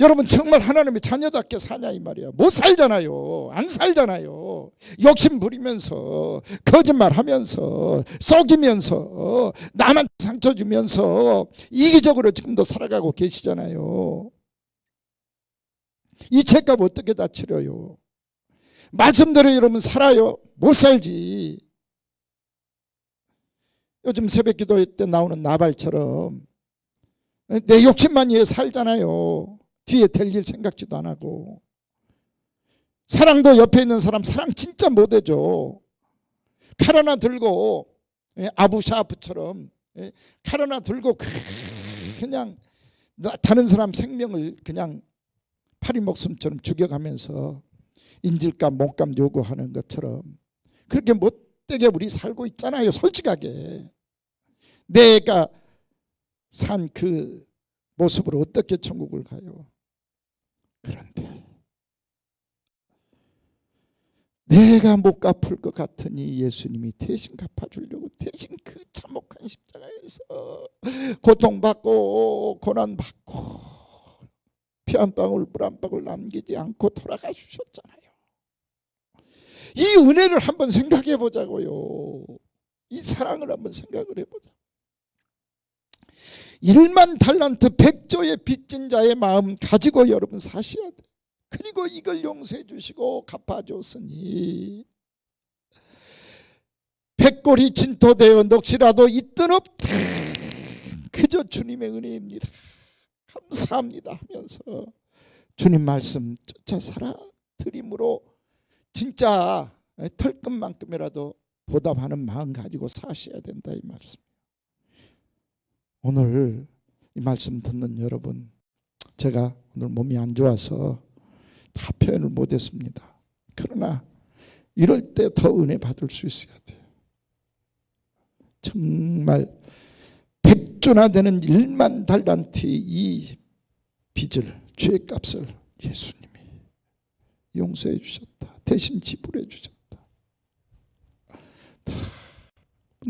여러분 정말 하나님의 자녀답게 사냐 이 말이야. 못 살잖아요. 안 살잖아요. 욕심 부리면서 거짓말하면서 속이면서 남한테 상처 주면서 이기적으로 지금도 살아가고 계시잖아요. 이 죄값 어떻게 다 치려요? 말씀대로 여러분 살아요? 못 살지. 요즘 새벽기도 때 나오는 나발처럼 내 욕심만 위해 살잖아요. 뒤에 될 일 생각지도 안 하고. 사랑도 옆에 있는 사람 사랑 진짜 못해줘. 칼 하나 들고 아부샤프처럼 칼 하나 들고 그냥 다른 사람 생명을 그냥 파리 목숨처럼 죽여가면서 인질값 몸값 요구하는 것처럼 그렇게 못되게 우리 살고 있잖아요. 솔직하게 내가 산 그 모습으로 어떻게 천국을 가요? 그런데 내가 못 갚을 것 같으니 예수님이 대신 갚아주려고 대신 그 참혹한 십자가에서 고통받고 고난받고 피 한 방울 물 한 방울 남기지 않고 돌아가 주셨잖아요. 이 은혜를 한번 생각해 보자고요. 이 사랑을 한번 생각을 해보자. 1만 달란트 100조의 빚진 자의 마음 가지고 여러분 사셔야 돼. 그리고 이걸 용서해 주시고 갚아줬으니 백골이 진토되어 넋이라도 있든 없든 그저 주님의 은혜입니다. 감사합니다 하면서 주님 말씀 쫓아 살아 드림으로 진짜 털끝만큼이라도 보답하는 마음 가지고 사셔야 된다 이 말씀. 오늘 이 말씀 듣는 여러분, 제가 오늘 몸이 안 좋아서 다 표현을 못했습니다. 그러나 이럴 때 더 은혜 받을 수 있어야 돼요. 정말 100조나 되는 1만 달란트의 이 빚을, 죄값을 예수님이 용서해 주셨다. 대신 지불해 주셨다.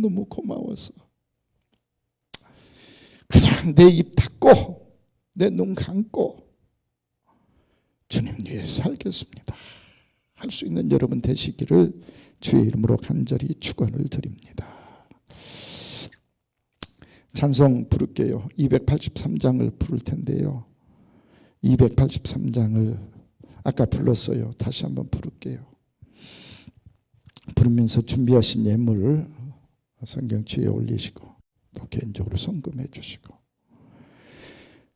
너무 고마워서 그냥 내 입 닫고 내 눈 감고 주님 위해 살겠습니다 할 수 있는 여러분 되시기를 주의 이름으로 간절히 축원을 드립니다. 찬송 부를게요. 283장을 부를 텐데요. 283장을 아까 불렀어요. 다시 한번 부를게요. 부르면서 준비하신 예물을 성경지에 올리시고 또 개인적으로 헌금해 주시고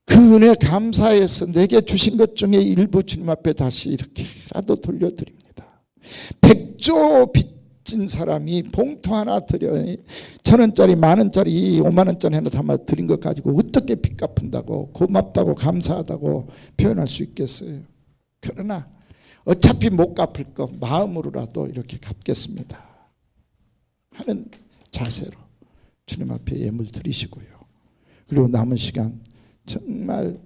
그 은혜 감사해서 내게 주신 것 중에 일부 주님 앞에 다시 이렇게라도 돌려드립니다. 100조 빚진 사람이 봉투 하나 드려 1,000원짜리 만원짜리 5만원짜리 하나 담아 드린 것 가지고 어떻게 빚 갚은다고 고맙다고 감사하다고 표현할 수 있겠어요. 그러나 어차피 못 갚을 거 마음으로라도 이렇게 갚겠습니다 하는 자세로 주님 앞에 예물 드리시고요. 그리고 남은 시간 정말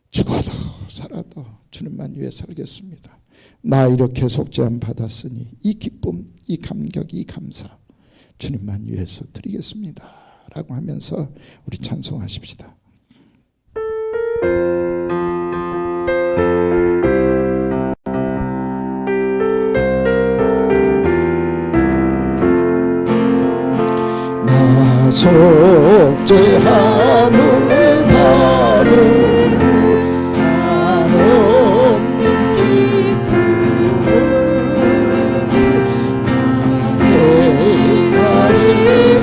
죽어도 살아도 주님만 위해 살겠습니다. 나 이렇게 속죄함 받았으니 이 기쁨, 이 감격, 이 감사 주님만 위해서 드리겠습니다 라고 하면서 우리 찬송하십시다. 나 속죄함을 받은 한없는 기쁨을 헤아릴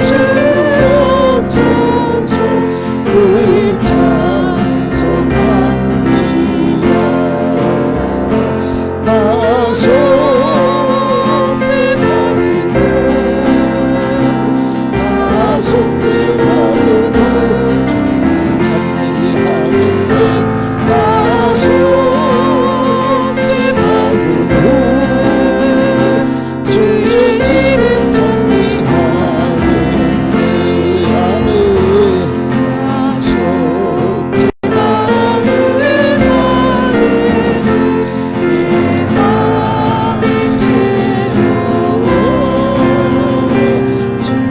수 없어서 늘 찬송합니다. 나 속죄받으며 찬미하길래 나 속죄받으며 주의 이름 찬미하겠네. 아멘. 나 속죄함을 받으며 내 마음이 새로워 주님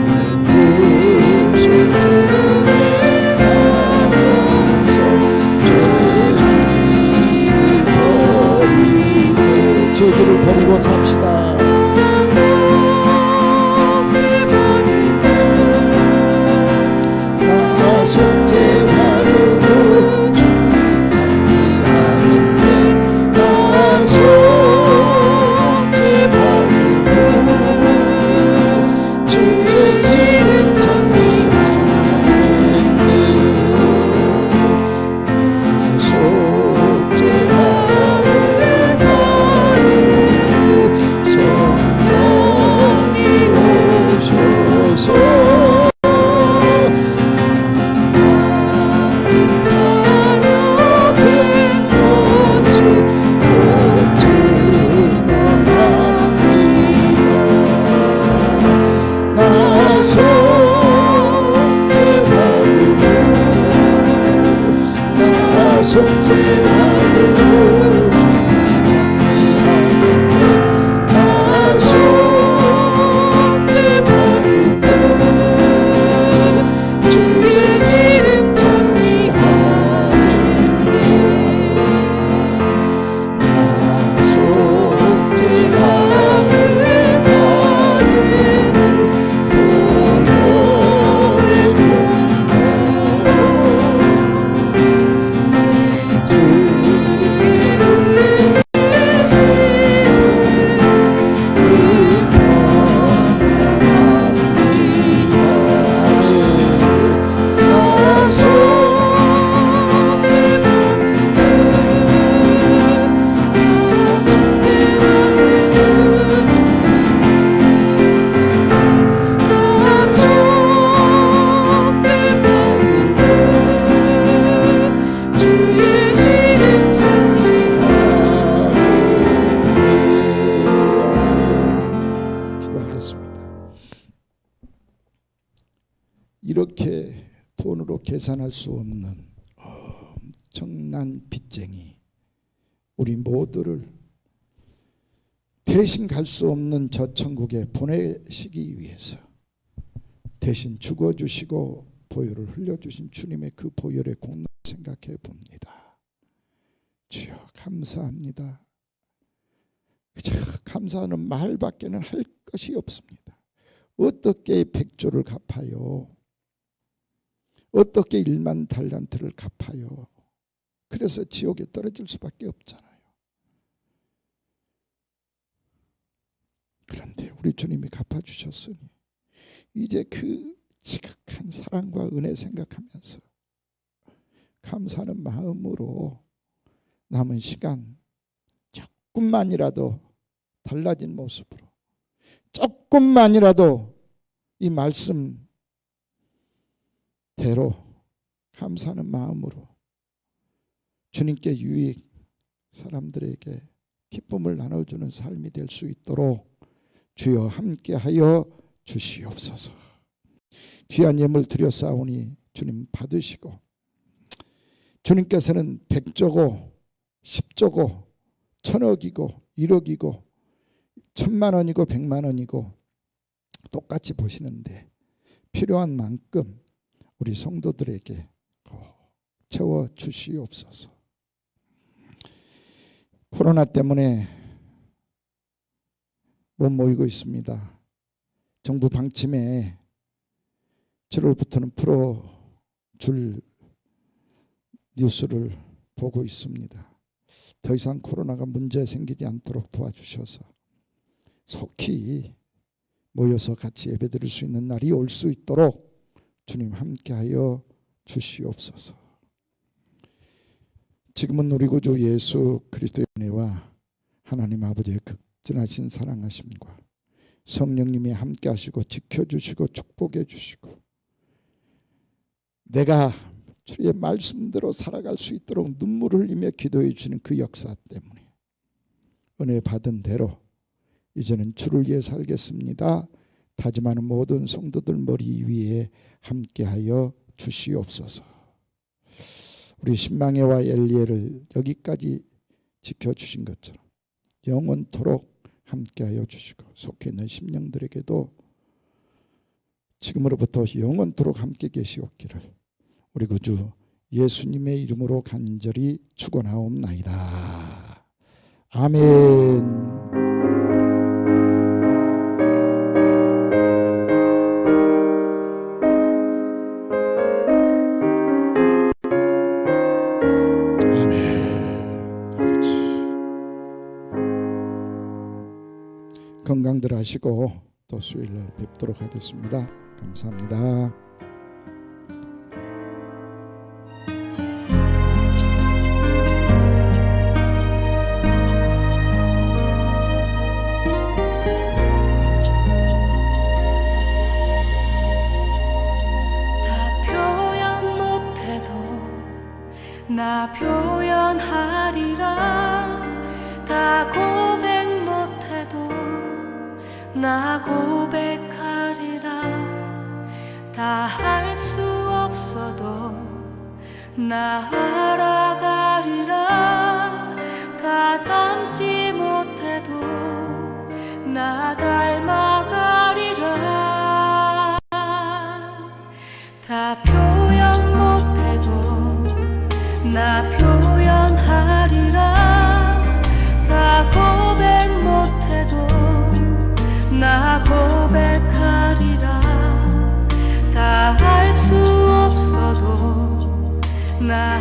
속죄하고 이렇게 돈으로 계산할 수 없는 엄청난 빚쟁이 우리 모두를 대신 갈 수 없는 저 천국에 보내시기 위해서 대신 죽어주시고 보혈을 흘려주신 주님의 그 보혈의 공로 생각해 봅니다. 주여 감사합니다. 감사하는 말밖에는 할 것이 없습니다. 어떻게 100조를 갚아요? 어떻게 1만 달란트를 갚아요? 그래서 지옥에 떨어질 수밖에 없잖아요. 그런데 우리 주님이 갚아주셨으니 이제 그 지극한 사랑과 은혜 생각하면서 감사하는 마음으로 남은 시간 조금만이라도 달라진 모습으로 조금만이라도 이 말씀 대로 감사하는 마음으로 주님께 유익 사람들에게 기쁨을 나눠주는 삶이 될 수 있도록 주여 함께하여 주시옵소서. 귀한 예물 드렸사오니 주님 받으시고 주님께서는 100조고 10조고 1000억이고 1억이고 1000만 원이고 100만 원이고 똑같이 보시는데 필요한 만큼 우리 성도들에게 채워 주시옵소서. 코로나 때문에 못 모이고 있습니다. 정부 방침에 7월부터는 풀어줄 뉴스를 보고 있습니다. 더 이상 코로나가 문제 생기지 않도록 도와주셔서 속히 모여서 같이 예배드릴 수 있는 날이 올 수 있도록 주님 함께하여 주시옵소서. 지금은 우리 구주 예수 그리스도의 은혜와 하나님 아버지의 극진하신 사랑하심과 성령님이 함께하시고 지켜주시고 축복해 주시고 내가 주의 말씀대로 살아갈 수 있도록 눈물을 흘리며 기도해 주시는 그 역사 때문에 은혜 받은 대로 이제는 주를 위해 살겠습니다. 다짐하는 모든 성도들 머리 위에 함께하여 주시옵소서. 우리 신망회와 엘리엘을 여기까지 지켜주신 것처럼 영원토록 함께하여 주시고 속해 있는 심령들에게도 지금으로부터 영원토록 함께 계시옵기를 우리 구주 예수님의 이름으로 간절히 축원하옵나이다. 아멘. 건강들 하시고 또 수요일날 뵙도록 하겠습니다. 감사합니다. 다 표현 못해도 나 표현하리라. 다 고백 못해도 나 고백하리라. 다 할 수 없어도 나 알아가리라. 다 닮지 못해도 나 닮아가리라. 다 표현 못해도 나 표현하리라. 다 고백 못해도 나 고백하리라. 다 할 수 없어도 나